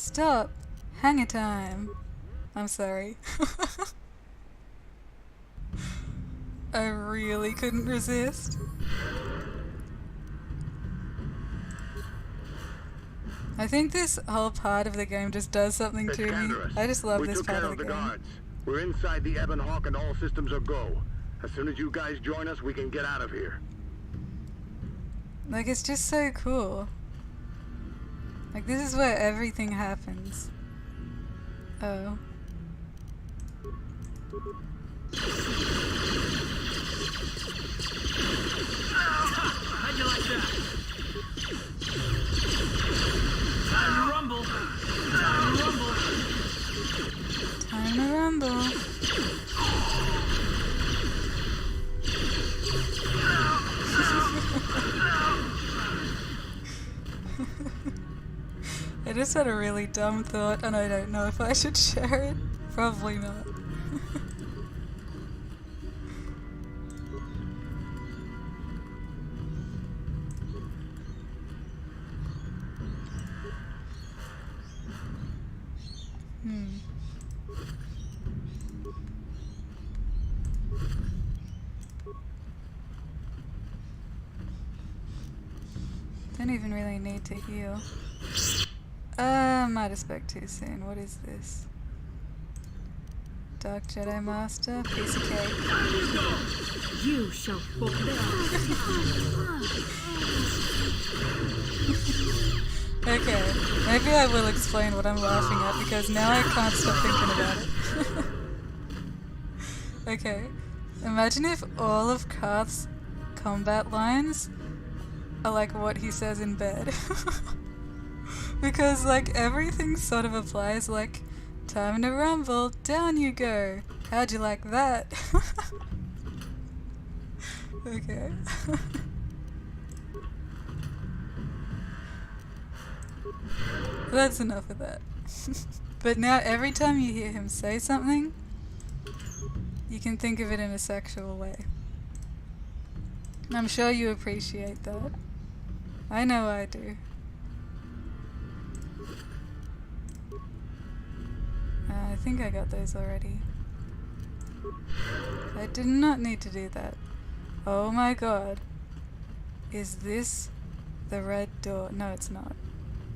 Stop! Hanger time! I'm sorry. I really couldn't resist. I think this whole part of the game just does something to me. I just love this part of the game. Guards. We're inside the Ebon Hawk and all systems are go. As soon as you guys join us, we can get out of here. Like, it's just so cool. Like, this is where everything happens. Oh. How'd you like that? Time to rumble. Time to rumble. Time to rumble. I just had a really dumb thought and I don't know if I should share it. Probably not. Don't even really need to heal. Might have spoke too soon. What is this? Dark Jedi Master? Piece of cake. You shall fulfill. Okay, maybe I will explain what I'm laughing at because now I can't stop thinking about it. Okay, imagine if all of Karth's combat lines are like what he says in bed. Because like everything sort of applies, like time to rumble, down you go. How'd you like that? Okay. That's enough of that. But now every time you hear him say something, you can think of it in a sexual way. I'm sure you appreciate that. I know I do. I think I got those already. I did not need to do that. Oh my god. Is this the red door? No, it's not.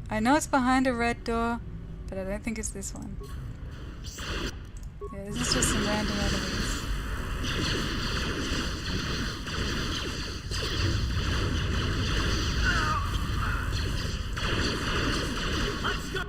I know it's behind a red door, but I don't think it's this one. Yeah, this is just some random enemies. Let's go!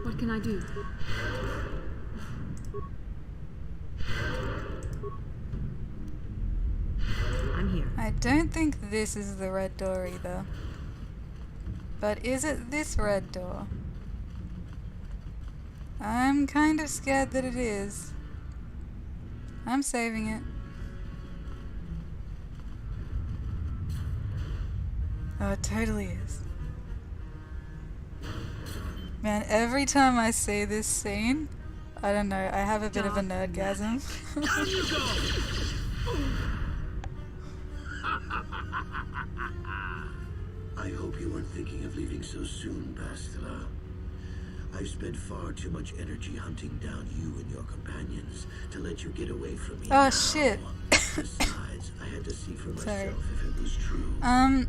What can I do? I'm here. I don't think this is the red door either. But is it this red door? I'm kind of scared that it is. I'm saving it. Oh, it totally is. Man, every time I see this scene, I don't know, I have a bit of a nerdgasm. Down you go! I hope you weren't thinking of leaving so soon, Bastila. I've spent far too much energy hunting down you and your companions to let you get away from me. Oh now. shit. Besides, I had to see for myself if it was true. I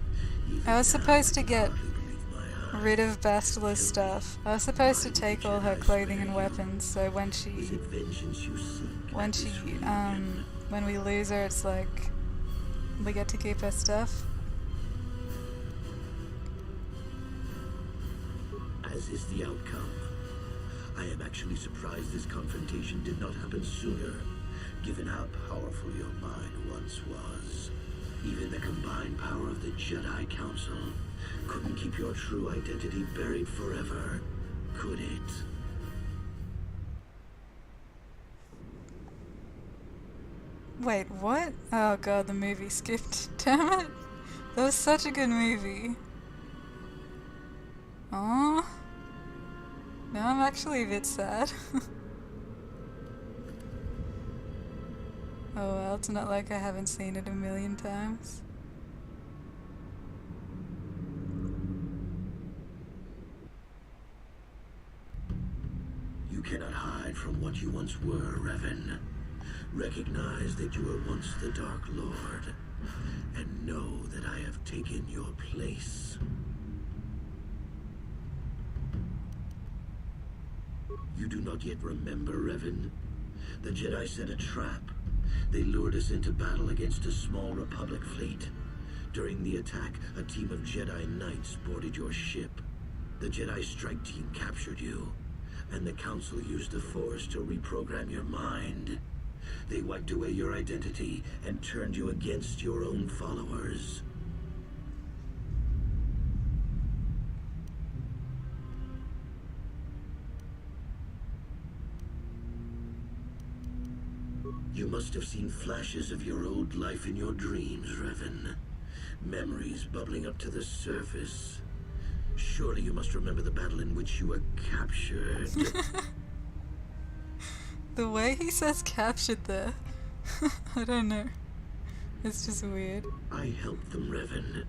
Even was supposed to now, I get can hardly believe my eyes. rid of Bastila's stuff. I was supposed to take all her clothing and weapons, so when Is she, it vengeance you seek? when she, when we lose her, it's like, we get to keep her stuff. As is the outcome. I am actually surprised this confrontation did not happen sooner, given how powerful your mind once was. Even the combined power of the Jedi Council couldn't keep your true identity buried forever, could it? Wait, what? Oh god, the movie skipped. Damn it! That was such a good movie. Aww. Now I'm actually a bit sad. Oh well, it's not like I haven't seen it a million times. You cannot hide from what you once were, Revan. Recognize that you were once the Dark Lord, and know that I have taken your place. You do not yet remember, Revan? The Jedi set a trap. They lured us into battle against a small Republic fleet. During the attack, a team of Jedi Knights boarded your ship. The Jedi strike team captured you, and the Council used the Force to reprogram your mind. They wiped away your identity and turned you against your own followers. You must have seen flashes of your old life in your dreams, Revan. Memories bubbling up to the surface. Surely you must remember the battle in which you were captured. The way he says captured there. I don't know. It's just weird. I helped them, Revan.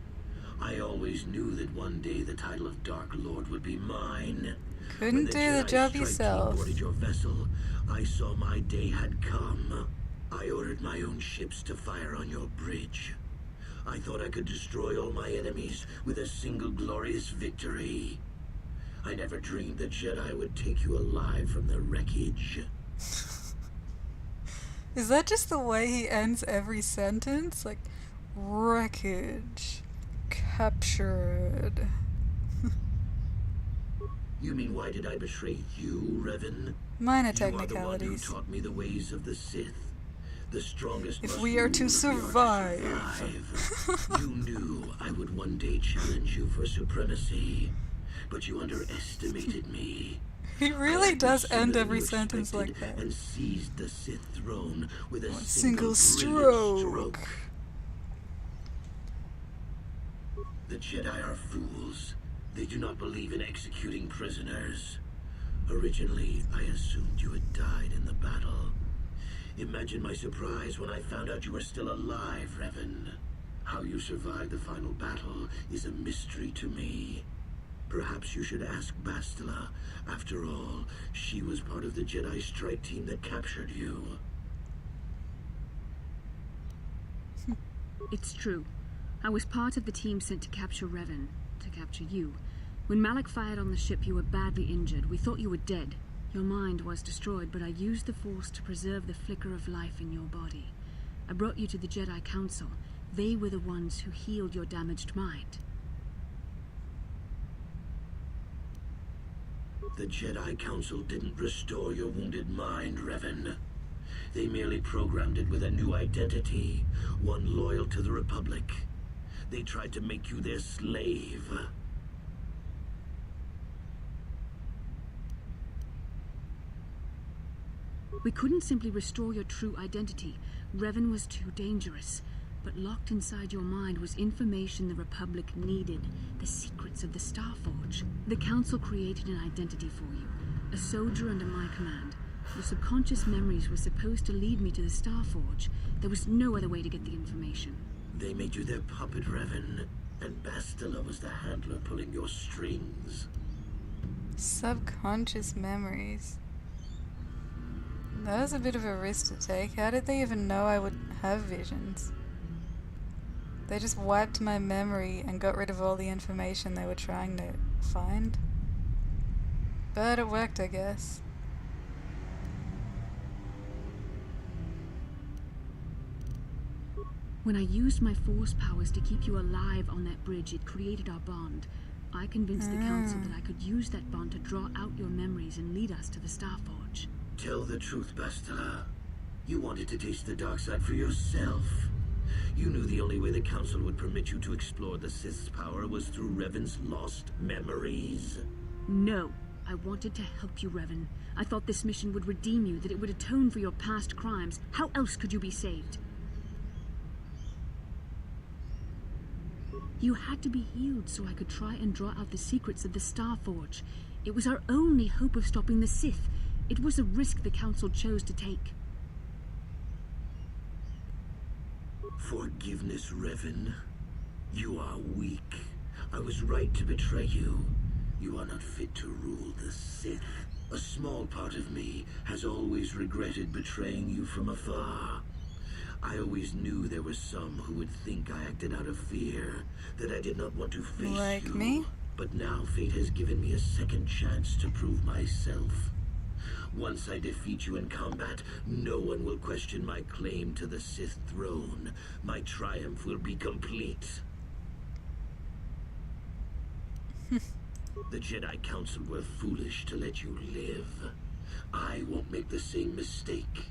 I always knew that one day the title of Dark Lord would be mine. Couldn't do the job yourself. When boarded your vessel, I saw my day had come. I ordered my own ships to fire on your bridge. I thought I could destroy all my enemies with a single glorious victory. I never dreamed the Jedi would take you alive from the wreckage. Is that just the way he ends every sentence? Like, wreckage, captured. You mean, why did I betray you, Revan? Minor You are the one who technicalities. taught me the ways of the Sith. The strongest If must we are to rule survive. You knew I would one day challenge you for supremacy, but you underestimated me. He really I does acted end sooner every than you sentence like expected that. and seized the Sith throne with a Single single brilliant stroke. The Jedi are fools. They do not believe in executing prisoners. Originally, I assumed you had died in the battle. Imagine my surprise when I found out you were still alive, Revan. How you survived the final battle is a mystery to me. Perhaps you should ask Bastila. After all, she was part of the Jedi strike team that captured you. It's true. I was part of the team sent to capture Revan, to capture you. When Malak fired on the ship, you were badly injured. We thought you were dead. Your mind was destroyed, but I used the Force to preserve the flicker of life in your body. I brought you to the Jedi Council. They were the ones who healed your damaged mind. The Jedi Council didn't restore your wounded mind, Revan. They merely programmed it with a new identity, one loyal to the Republic. They tried to make you their slave. We couldn't simply restore your true identity. Revan was too dangerous. But locked inside your mind was information the Republic needed, the secrets of the Starforge. The Council created an identity for you, a soldier under my command. Your subconscious memories were supposed to lead me to the Starforge. There was no other way to get the information. They made you their puppet, Revan, and Bastila was the handler pulling your strings. Subconscious memories. That was a bit of a risk to take. How did they even know I would have visions? They just wiped my memory and got rid of all the information they were trying to find. But it worked, I guess. When I used my Force powers to keep you alive on that bridge, it created our bond. I convinced the Council that I could use that bond to draw out your memories and lead us to the Starforge. Tell the truth, Bastila. You wanted to taste the dark side for yourself. You knew the only way the Council would permit you to explore the Sith's power was through Revan's lost memories. No. I wanted to help you, Revan. I thought this mission would redeem you, that it would atone for your past crimes. How else could you be saved? You had to be healed so I could try and draw out the secrets of the Starforge. It was our only hope of stopping the Sith. It was a risk the Council chose to take. Forgiveness, Revan. You are weak. I was right to betray you. You are not fit to rule the Sith. A small part of me has always regretted betraying you from afar. I always knew there were some who would think I acted out of fear, that I did not want to face Like you. me? But now fate has given me a second chance to prove myself. Once I defeat you in combat, no one will question my claim to the Sith throne. My triumph will be complete. The Jedi Council were foolish to let you live. I won't make the same mistake.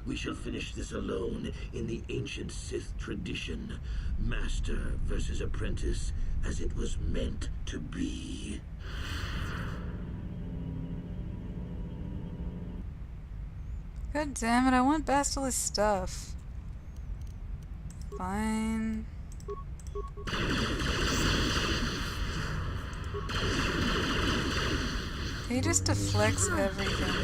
We shall finish this alone in the ancient Sith tradition. Master versus apprentice, as it was meant to be. God damn it, I want Bastila's stuff. Fine. He just deflects everything.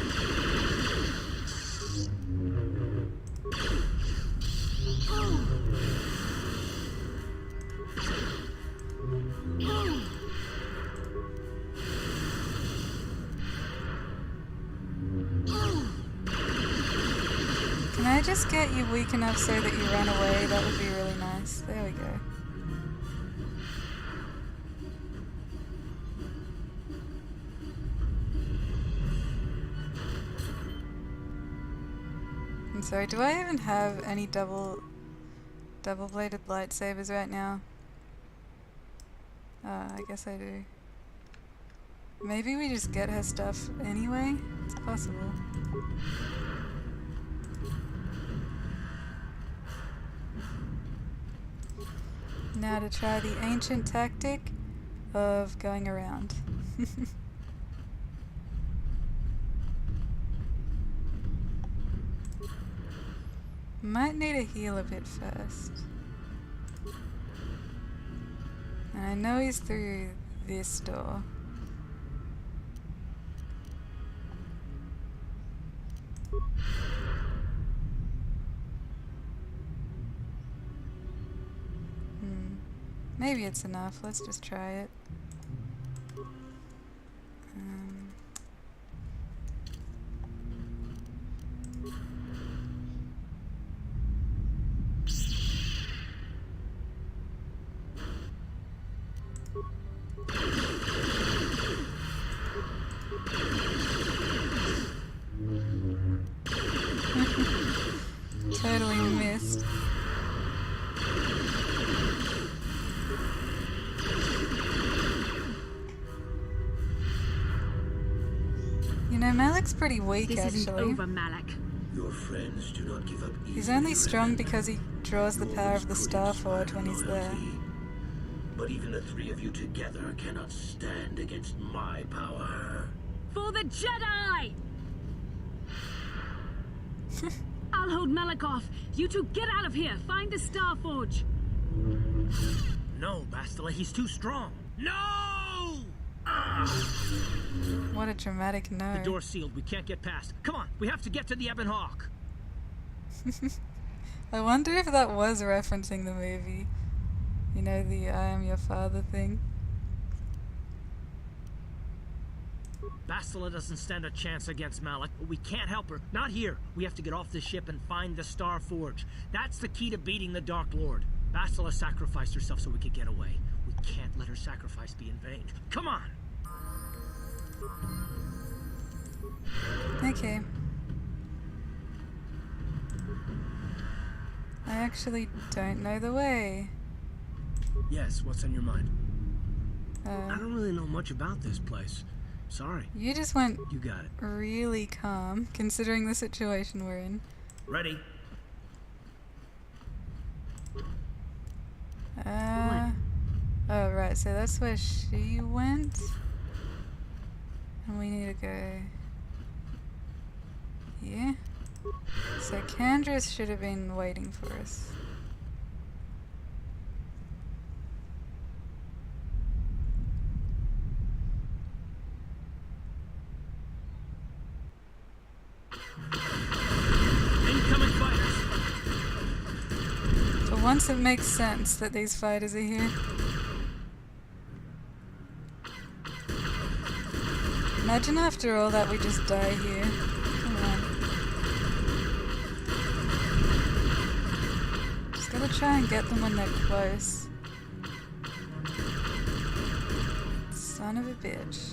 Can I just get you weak enough so that you run away? That would be really nice. There we go. I'm sorry, do I even have any double-bladed lightsabers right now? I guess I do. Maybe we just get her stuff anyway? It's possible. Now to try the ancient tactic of going around. Might need to heal a bit first. And I know he's through this door. Maybe it's enough. Let's just try it. Totally missed. You know, Malik's pretty weak, This actually. isn't over, Malak. Your friends do not give up easily. He's only strong Revan. because he draws the You power of the always could inspire Starforge when he's there. loyalty. But even the three of you together cannot stand against my power. For the Jedi! I'll hold Malak off. You two get out of here. Find the Starforge. No, Bastila, he's too strong. No! What a dramatic no. The door's sealed. We can't get past. Come on, we have to get to the Ebon Hawk. I wonder if that was referencing the movie. You know, the I am your father thing. Bastila doesn't stand a chance against Malak, but we can't help her. Not here. We have to get off the ship and find the Star Forge. That's the key to beating the Dark Lord. Bastila sacrificed herself so we could get away. We can't let her sacrifice be in vain. Come on! Okay. I actually don't know the way. Yes, what's on your mind? I don't really know much about this place. Sorry. You just went You got it. really calm, considering the situation we're in. Ready? Oh, right, so that's where she went. And we need to go here. So Candra's should have been waiting for us. Incoming fighters. For once it makes sense that these fighters are here. Imagine after all that we just die here. Come on. Just gotta try and get them when they're close. Son of a bitch.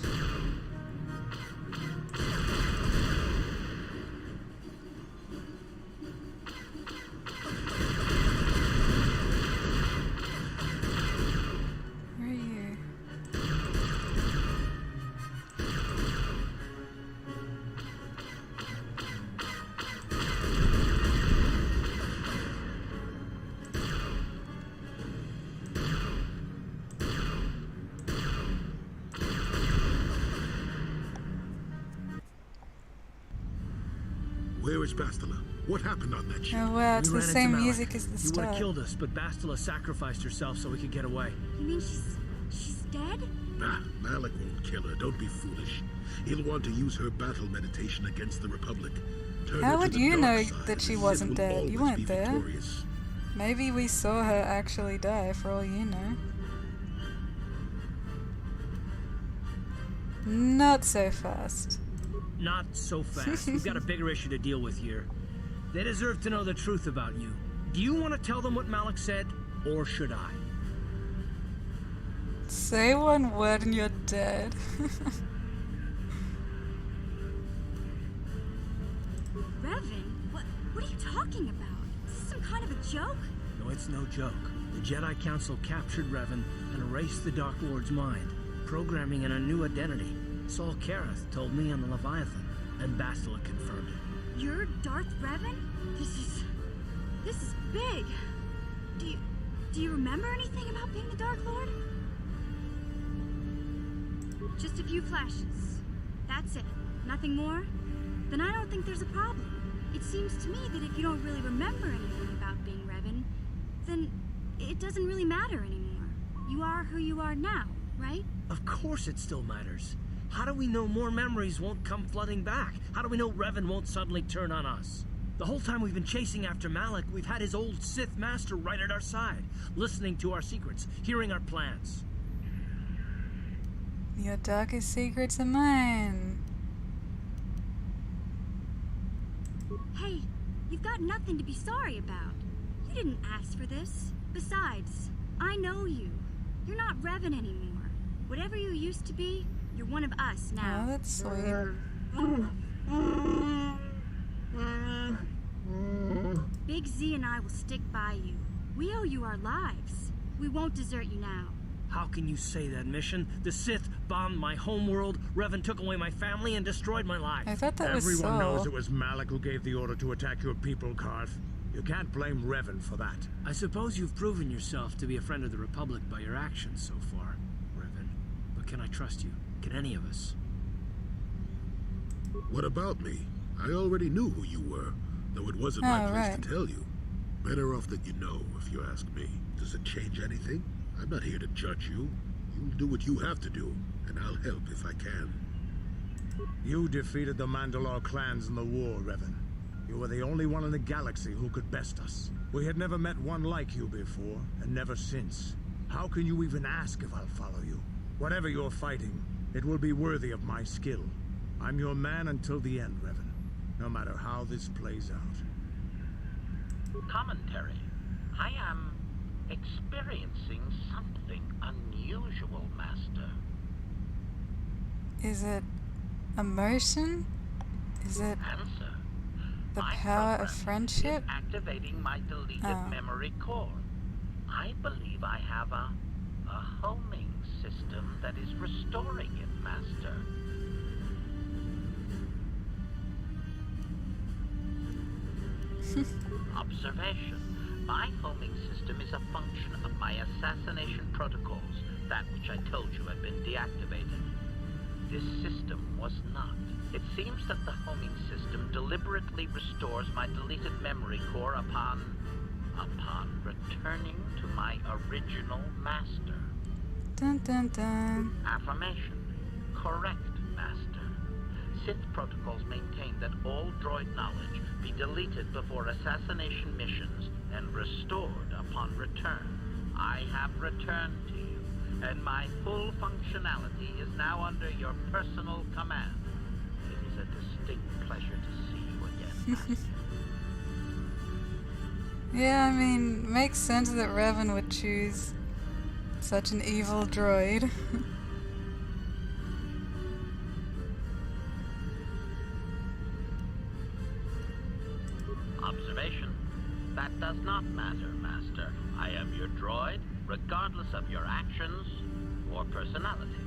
Where are you? Where is Bastila? What happened on that ship? Oh wow, it's We the ran into same Malik. music as the You would have start. killed us, but Bastila sacrificed herself so we could get away. You mean she's dead? Nah, Malik won't kill her. Don't be foolish. He'll want to use her battle meditation against the Republic. Turn How her to would the you dark know side, that she and the wasn't Sith will dead? You always weren't be there. victorious. Maybe we saw her actually die for all you know. Not so fast. Not so fast. We've got a bigger issue to deal with here. They deserve to know the truth about you. Do you want to tell them what Malik said, or should I? Say one word and you're dead. Revan? What are you talking about? Is this some kind of a joke? No, it's no joke. The Jedi Council captured Revan and erased the Dark Lord's mind, programming in a new identity. Saul Kareth told me on the Leviathan, and Bastila confirmed it. You're Darth Revan? This is big. Do you remember anything about being the Dark Lord? Just a few flashes. That's it. Nothing more? Then I don't think there's a problem. It seems to me that if you don't really remember anything about being Revan, then it doesn't really matter anymore. You are who you are now, right? Of course it still matters. How do we know more memories won't come flooding back? How do we know Revan won't suddenly turn on us? The whole time we've been chasing after Malik, we've had his old Sith master right at our side, listening to our secrets, hearing our plans. Your darkest secrets are mine. Hey, you've got nothing to be sorry about. You didn't ask for this. Besides, I know you. You're not Revan anymore. Whatever you used to be, you're one of us now. Oh, that's sweet. Big Z and I will stick by you. We owe you our lives. We won't desert you now. How can you say that, Mission? The Sith bombed my homeworld, Revan took away my family, and destroyed my life. I thought that was Everyone knows Saul. it was Malik who gave the order to attack your people, Karth. You can't blame Revan for that. I suppose you've proven yourself to be a friend of the Republic by your actions so far, Revan. But can I trust you? Can any of us? What about me? I already knew who you were, though it wasn't my Oh, place right. to tell you. Better off that you know, if you ask me. Does it change anything? I'm not here to judge you. You'll do what you have to do, and I'll help if I can. You defeated the Mandalore clans in the war, Revan. You were the only one in the galaxy who could best us. We had never met one like you before, and never since. How can you even ask if I'll follow you? Whatever you're fighting, it will be worthy of my skill. I'm your man until the end, Revan. No matter how this plays out. Commentary. I am experiencing something unusual, Master. Is it emotion? Is it Answer. the My power of program friendship? is activating my deleted Oh. memory core. I believe I have a homing system. system that is restoring it, Master. Observation. My homing system is a function of my assassination protocols, that which I told you had been deactivated. This system was not. It seems that the homing system deliberately restores my deleted memory core upon returning to my original master. Dun dun dun. Affirmation. Correct, Master. Sith protocols maintain that all droid knowledge be deleted before assassination missions and restored upon return. I have returned to you, and my full functionality is now under your personal command. It is a distinct pleasure to see you again, Master. Yeah, I mean, makes sense that Revan would choose such an evil droid. Observation. That does not matter, Master. I am your droid, regardless of your actions or personality.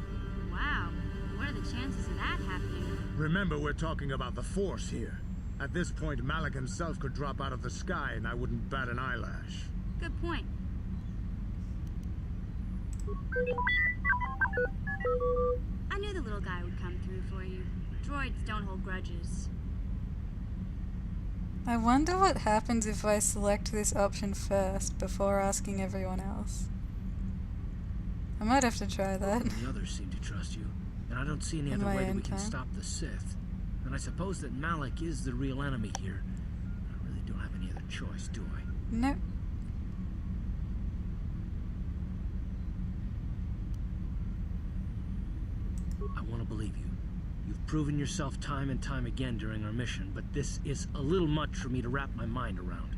Wow, what are the chances of that happening? Remember, we're talking about the Force here. At this point, Malik himself could drop out of the sky and I wouldn't bat an eyelash. Good point. I knew the little guy would come through for you. Droids don't hold grudges. I wonder what happens if I select this option first before asking everyone else. I might have to try that. The others seem to trust you, and I don't see any In other my way that own we can time. stop the Sith. And I suppose that Malik is the real enemy here. I really don't have any other choice, do I? Nope. I want to believe you. You've proven yourself time and time again during our mission, but this is a little much for me to wrap my mind around.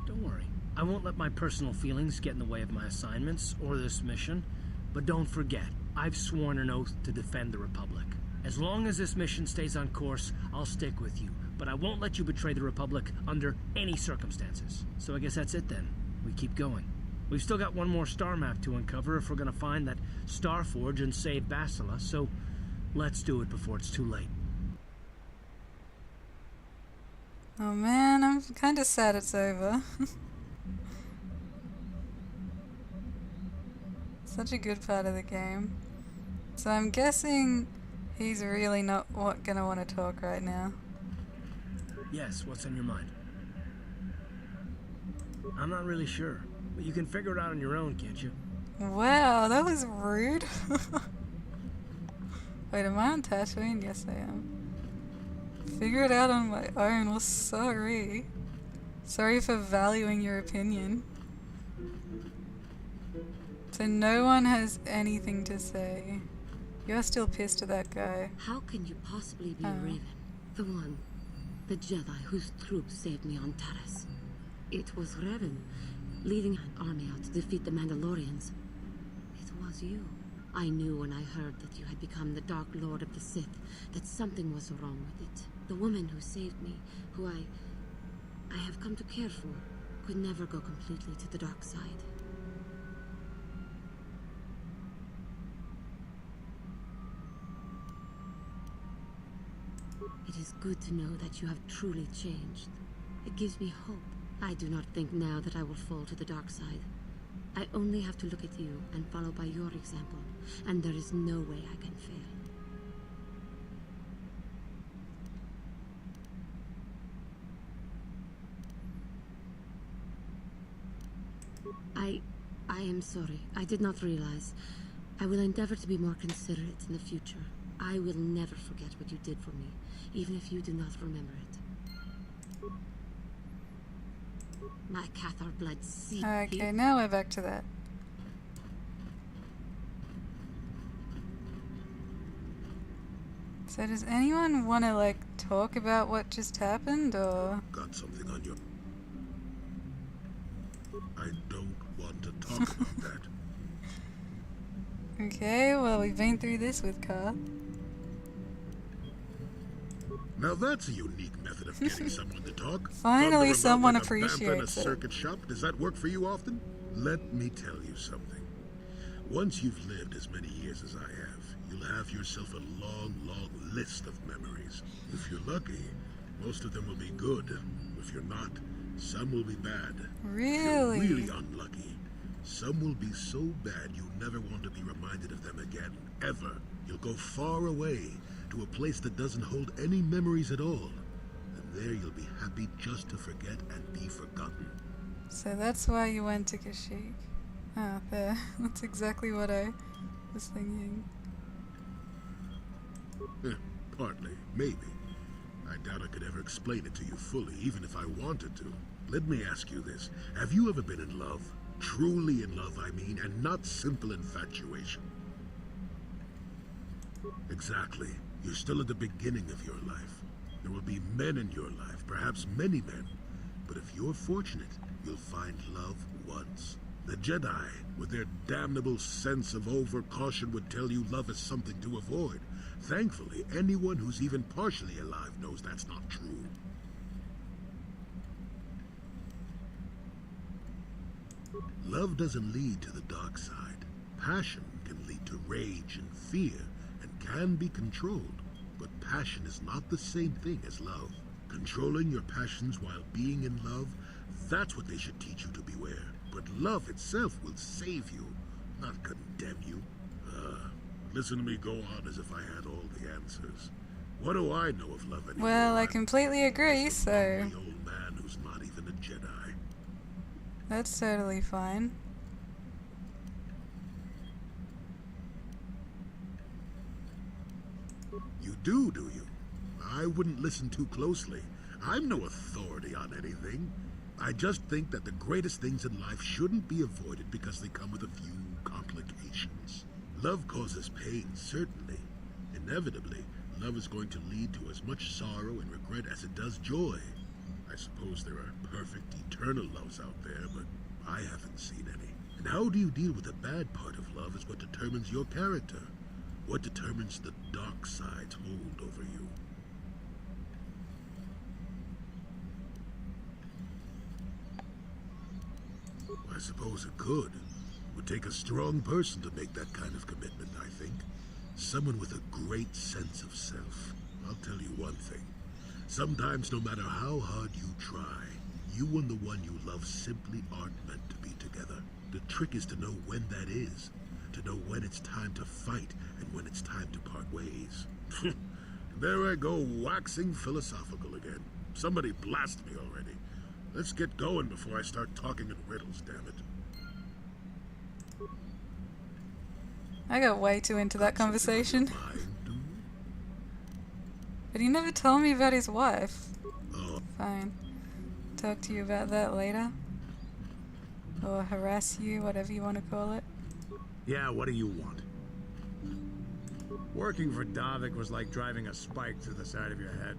Don't worry. I won't let my personal feelings get in the way of my assignments or this mission. But don't forget, I've sworn an oath to defend the Republic. As long as this mission stays on course, I'll stick with you. But I won't let you betray the Republic under any circumstances. So I guess that's it then. We keep going. We've still got one more star map to uncover if we're gonna find that Star Forge and save Bastila, so let's do it before it's too late. Oh man, I'm kinda sad it's over. Such a good part of the game. So I'm guessing he's really not gonna want to talk right now. Yes, what's on your mind? I'm not really sure, but you can figure it out on your own, can't you? Wow, that was rude. Wait, am I on Tatooine? Yes, I am. Figure it out on my own. Well, sorry. Sorry for valuing your opinion. So no one has anything to say. You're still pissed at that guy. How can you possibly be Oh. Revan? The one, the Jedi whose troops saved me on Taris. It was Revan, leading an army out to defeat the Mandalorians. It was you. I knew when I heard that you had become the Dark Lord of the Sith, that something was wrong with it. The woman who saved me, who I have come to care for, could never go completely to the dark side. It is good to know that you have truly changed. It gives me hope. I do not think now that I will fall to the dark side. I only have to look at you and follow by your example, and there is no way I can fail. I am sorry. I did not realize. I will endeavor to be more considerate in the future. I will never forget what you did for me, even if you do not remember it. My Cathar blood seeped. Okay, now we're back to that. So does anyone want to, like, talk about what just happened, or...? Got something on your... I don't want to talk about that. Okay, well, we've been through this with Car. Now that's a unique method of getting someone to talk. Finally, Thunder about someone like a vamp in a appreciates it. circuit shop. Does that work for you often? Let me tell you something. Once you've lived as many years as I have, you'll have yourself a long, long list of memories. If you're lucky, most of them will be good. If you're not, some will be bad. Really? If you're really unlucky, some will be so bad you'll never want to be reminded of them again, ever. You'll go far away to a place that doesn't hold any memories at all. And there you'll be happy just to forget and be forgotten. So that's why you went to Kashyyyk. Ah, there. That's exactly what I was thinking. Partly, maybe. I doubt I could ever explain it to you fully, even if I wanted to. Let me ask you this. Have you ever been in love? Truly in love, I mean, and not simple infatuation. Exactly. You're still at the beginning of your life. There will be men in your life, perhaps many men. But if you're fortunate, you'll find love once. The Jedi, with their damnable sense of over-caution, would tell you love is something to avoid. Thankfully, anyone who's even partially alive knows that's not true. Love doesn't lead to the dark side. Passion can lead to rage and fear, and can be controlled. But passion is not the same thing as love. Controlling your passions while being in love, that's what they should teach you to beware. But love itself will save you, not condemn you. Listen to me go on as if I had all the answers. What do I know of love anymore? Well, I completely agree, so The old man who's not even a Jedi. that's totally fine. You do you? I wouldn't listen too closely. I'm no authority on anything. I just think that the greatest things in life shouldn't be avoided because they come with a few complications. Love causes pain, certainly. Inevitably, love is going to lead to as much sorrow and regret as it does joy. I suppose there are perfect, eternal loves out there, but I haven't seen any. And how do you deal with the bad part of love is what determines your character. What determines the dark side's hold over you. I suppose it could. It would take a strong person to make that kind of commitment, I think. Someone with a great sense of self. I'll tell you one thing. Sometimes, no matter how hard you try, you and the one you love simply aren't meant to be together. The trick is to know when that is. To know when it's time to fight and when it's time to part ways. There I go, waxing philosophical again. Somebody blast me already. Let's get going before I start talking in riddles, damn it. I got way too into that conversation. But he never told me about his wife. Oh. Fine. Talk to you about that later. Or harass you, whatever you want to call it. Yeah, what do you want? Working for Davik was like driving a spike through the side of your head.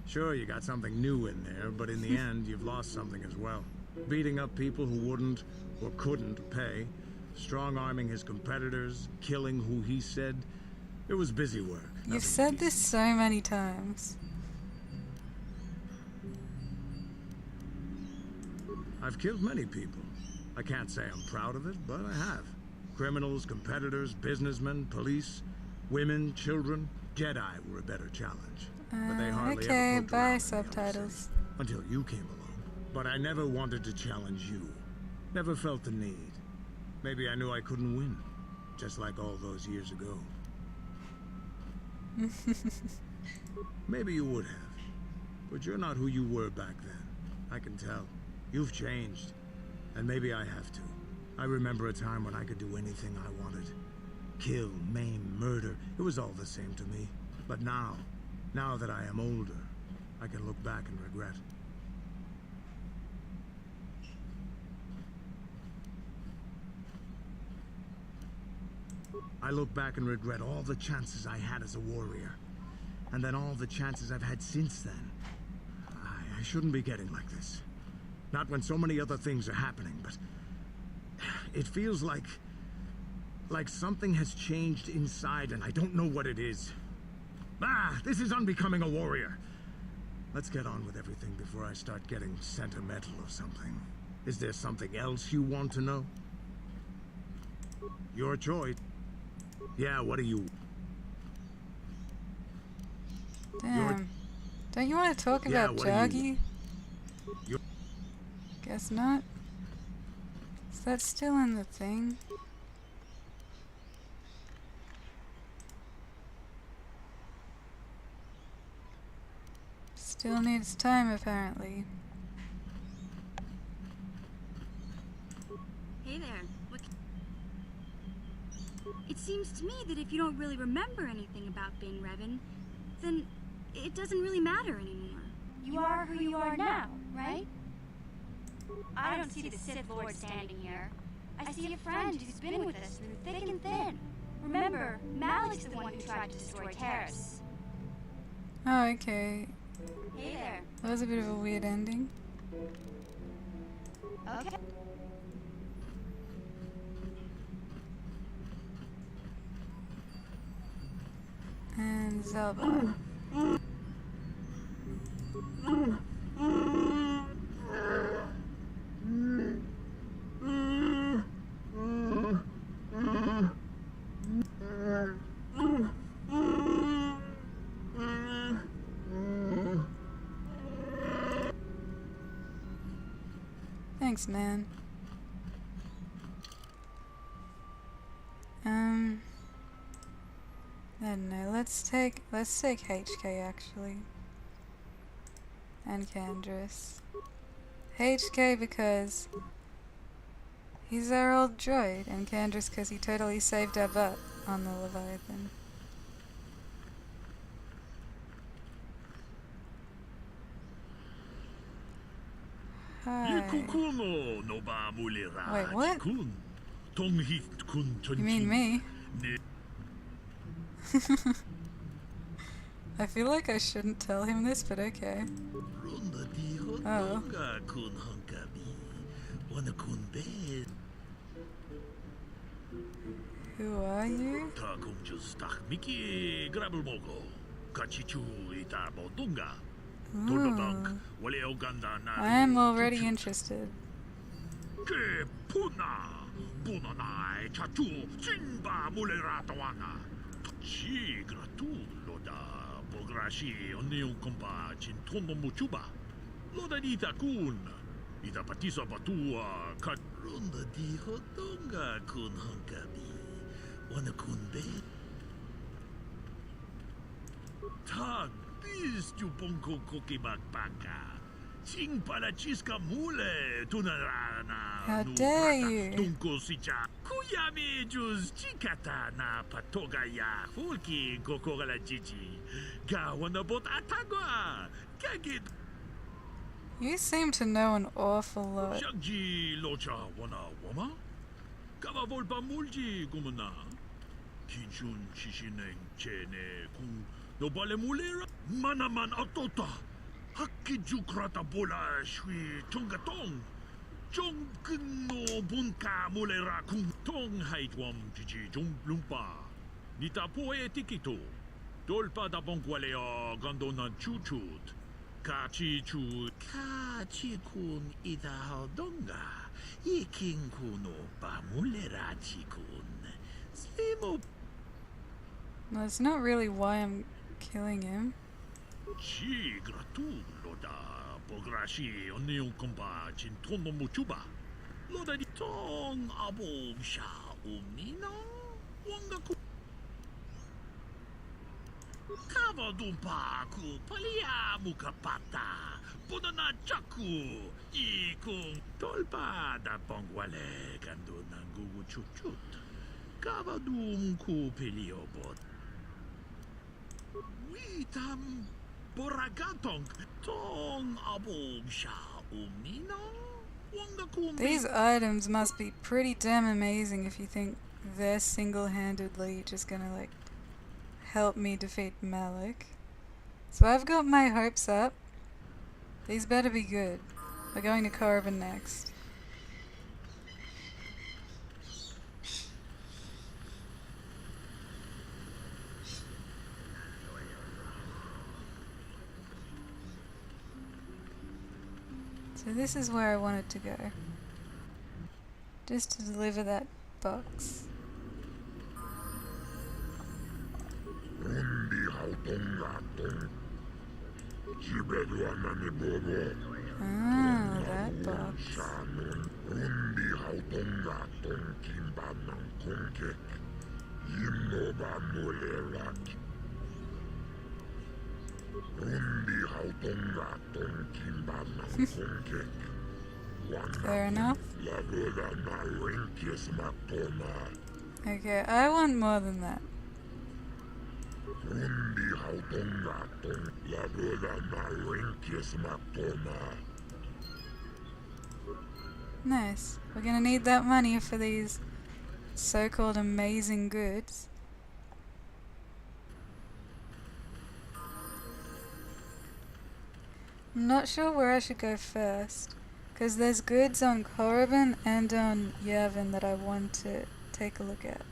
Sure, you got something new in there, but in the end, you've lost something as well. Beating up people who wouldn't or couldn't pay, strong-arming his competitors, killing who he said. It was busy work. You've said this so many times. I've killed many people. I can't say I'm proud of it, but I have. Criminals, competitors, businessmen, police, women, children. Jedi were a better challenge. But they hardly Okay, ever poked bye around, subtitles. until you came along. But I never wanted to challenge you. Never felt the need. Maybe I knew I couldn't win. Just like all those years ago. Maybe you would have. But you're not who you were back then. I can tell. You've changed. And maybe I have to. I remember a time when I could do anything I wanted. Kill, maim, murder. It was all the same to me. But now that I am older, I can look back and regret. I look back and regret all the chances I had as a warrior. And then all the chances I've had since then. I shouldn't be getting like this. Not when so many other things are happening, but... It feels like something has changed inside and I don't know what it is. This is unbecoming a warrior. Let's get on with everything before I start getting sentimental or something. Is there something else you want to know? Your choice. Yeah, what do you... Damn. Don't you want to talk about Jaggy? Guess not. Is that still in the thing? Still needs time, apparently. Hey there. It seems to me that if you don't really remember anything about being Revan, then it doesn't really matter anymore. You are who you are now, right? I don't see the Sith Lord standing here. I see a friend who's been with us through thick and thin. Remember, Malik's the one who tried to destroy Terrace. Oh, okay. Hey there. That was a bit of a weird ending. Okay. And Zelda. Thanks, man. I don't know. Let's take HK actually, and Candrace. HK because he's our old droid, and Candrace because he totally saved our butt on the Leviathan. Hi. Wait, what? You mean me? I feel like I shouldn't tell him this, but okay. Oh. Who are you? Ooh. I am already interested. Tag, bis tu ponko koki bakbaka. Sing para chiska mule tunarana. How dare you? Dunko sicha. Kuyami jus chikata na patoga ya hulki kokogala jiji. Gawana bot atagwa. Kagit. You seem to know an awful lot. Shagji locha wana wama. Kava volpa mulji gumana. Kinchun shishineng chene kung nobale mulera. Manaman atota. Hakijukrata bola shui tungatong. Jong kuno bunka mulera kung tong haitwam jiji jong lumpa. Nita poe tikito. Dolpa da bonkwalea gandona chuchut. Kachi chu. Kachi kun ida haudonga. Iking kuno pa mulera chikun. Slimo. No, it's not really why I'm killing him. Chi gratulo da pograshi onion compa cintono muchuba. Loda di tong abo sha umino wanga ku. Kava dumpa ku palia mukapata. Podana chaku. Ikung tolpa da pongwale kando nangu chuchut. Kava dum ku peliobot. Witam boragatong tong abog sha umino. These items must be pretty damn amazing if you think they're single-handedly just gonna like help me defeat Malik. So I've got my hopes up. These better be good. We're going to Korriban next. So this is where I wanted to go. Just to deliver that box. Ah, that box. Fair enough. Okay, I want more than that. Nice. We're gonna need that money for these so-called amazing goods. I'm not sure where I should go first, because there's goods on Korriban and on Yavin that I want to take a look at.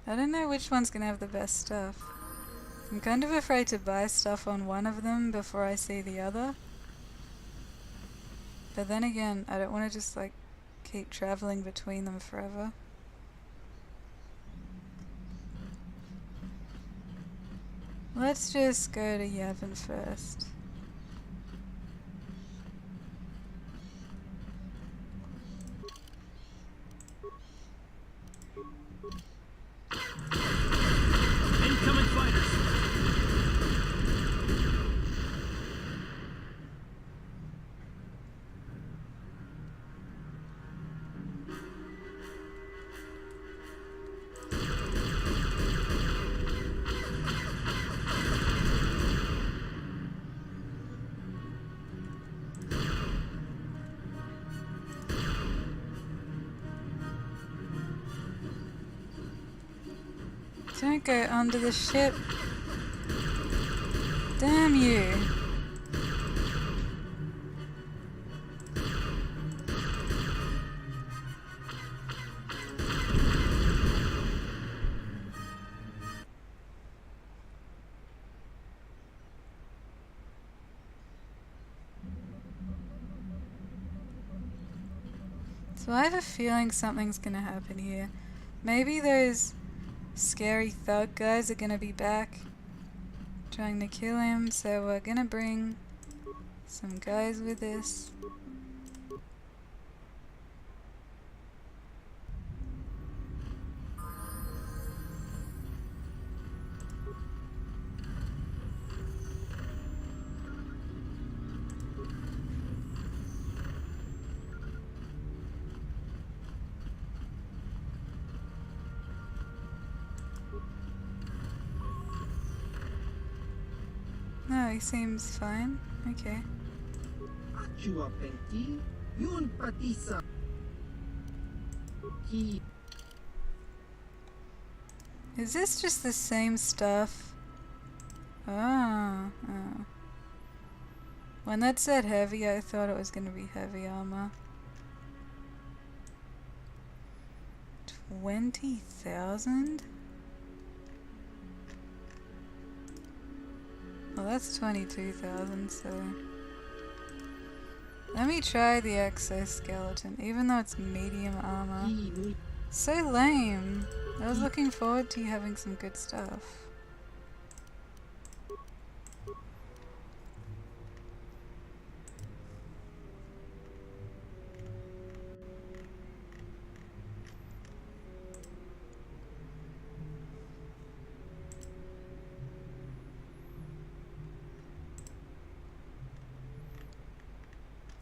I don't know which one's gonna have the best stuff. I'm kind of afraid to buy stuff on one of them before I see the other. But then again, I don't want to just like keep traveling between them forever. Let's just go to Yavin first. Incoming fighters! Don't go under the ship. Damn you. So I have a feeling something's gonna happen here. Maybe those scary thug guys are gonna be back trying to kill him, so we're gonna bring some guys with us. No, he seems fine. Okay. Is this just the same stuff? Oh. When that said heavy, I thought it was gonna be heavy armor. 20,000? Well, that's 22,000, so... Let me try the exoskeleton, even though it's medium armor. So lame. I was looking forward to you having some good stuff.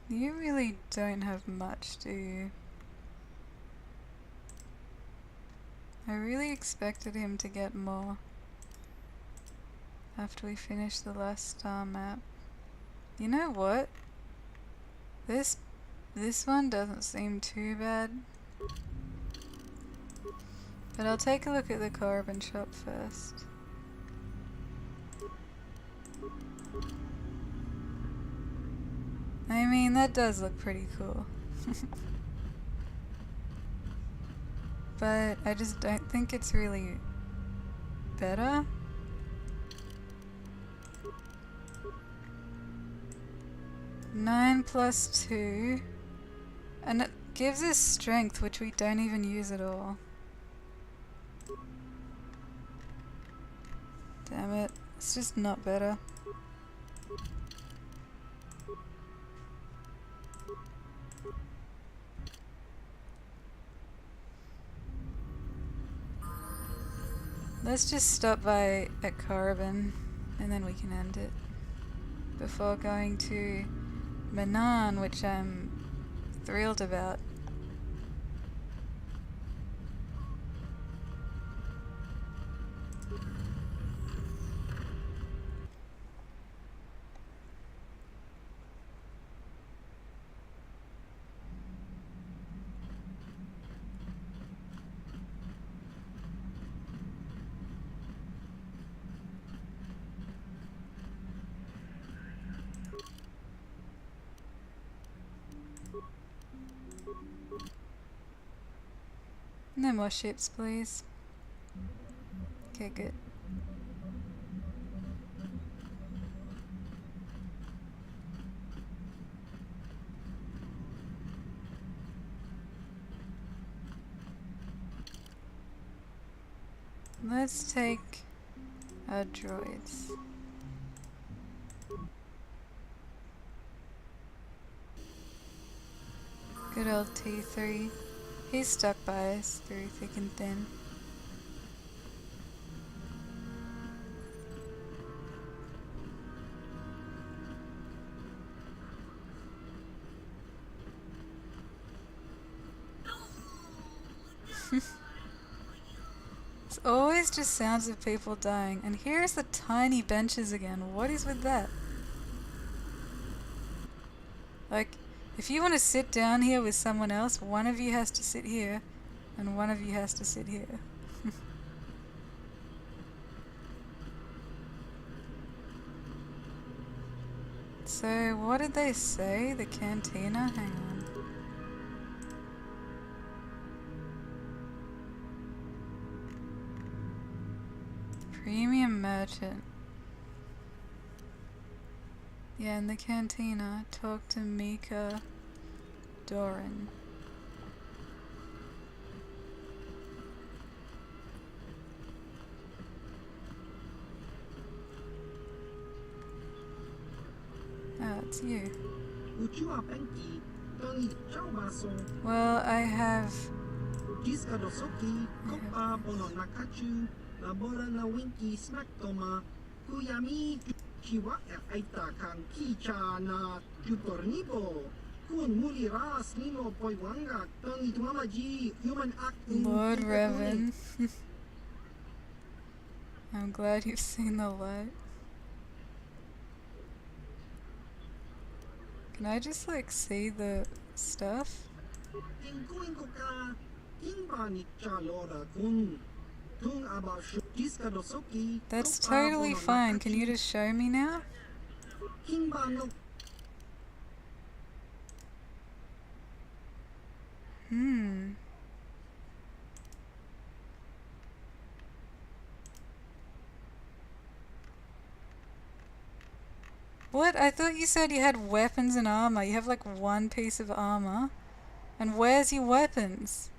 You really don't have much, do you? I really expected him to get more after we finish the last star map. You know what? This one doesn't seem too bad. But I'll take a look at the Korriban shop first. I mean, that does look pretty cool. but I just don't think it's really better. Nine plus 2, and it gives us strength, which we don't even use at all. Damn it, it's just not better. Let's just stop by at Carbon, and then we can end it. Before going to Manan, which I'm thrilled about. No more ships, please. Okay, good. Let's take our droids. Good old T3. He's stuck by us through thick and thin. It's always just sounds of people dying, and here's the tiny benches again. What is with that? Like, if you want to sit down here with someone else, one of you has to sit here, and one of you has to sit here. So, what did they say? The cantina? Hang on. Premium merchant. Yeah, in the cantina, talk to Mika Doran. Oh, it's you. Well, I have... Lord Revan. I'm glad you've seen the light. Can I just like see the stuff? That's totally fine. Can you just show me now? What? I thought you said you had weapons and armor. You have like one piece of armor. And where's your weapons?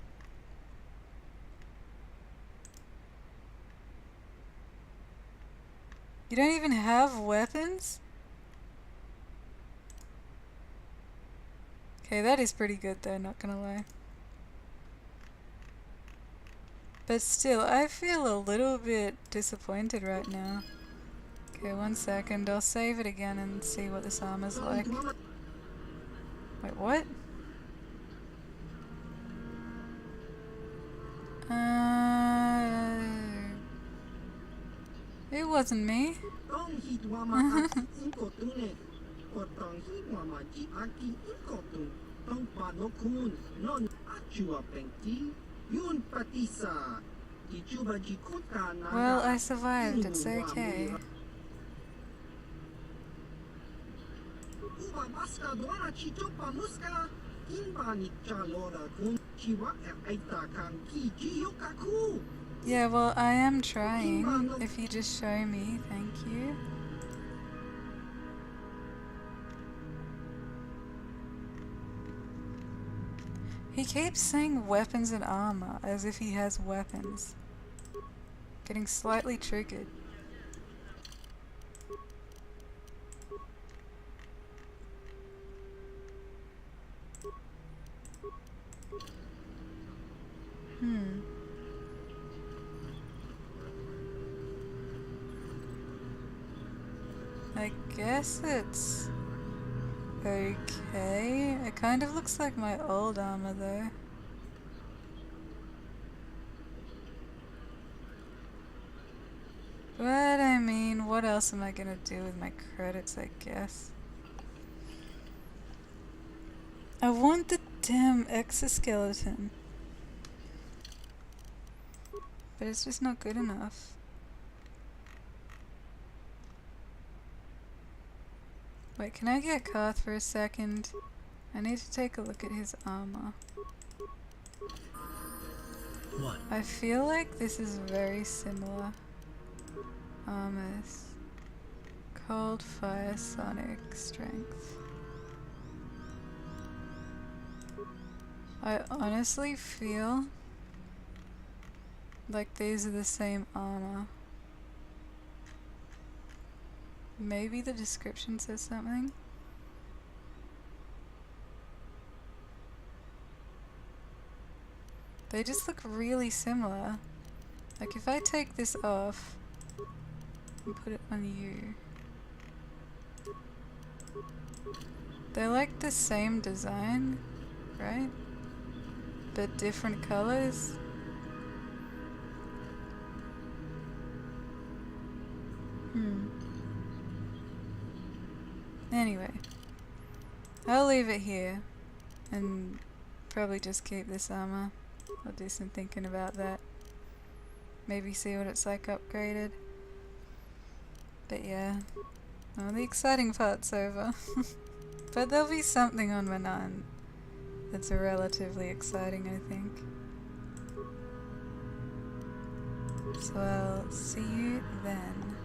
You don't even have weapons? Okay, that is pretty good though, not gonna lie. But still, I feel a little bit disappointed right now. Okay, 1 second. I'll save it again and see what this armor's like. Wait, what? It wasn't me. Well, I survived. It's okay. Yeah, well, I am trying. If you just show me, thank you. He keeps saying weapons and armor, as if he has weapons. Getting slightly triggered. I guess it's okay. It kind of looks like my old armor though. But I mean, what else am I gonna do with my credits, I guess? I want the damn exoskeleton. But it's just not good enough. Wait, can I get Karth for a second? I need to take a look at his armor. What? I feel like this is very similar. Armors. Cold fire, sonic, strength. I honestly feel like these are the same armor. Maybe the description says something? They just look really similar. Like if I take this off and put it on you, they're like the same design, right? But different colors. Anyway, I'll leave it here and probably just keep this armor. I'll do some thinking about that. Maybe see what it's like upgraded. But yeah, well, the exciting part's over. But there'll be something on Manan that's relatively exciting, I think. So I'll see you then.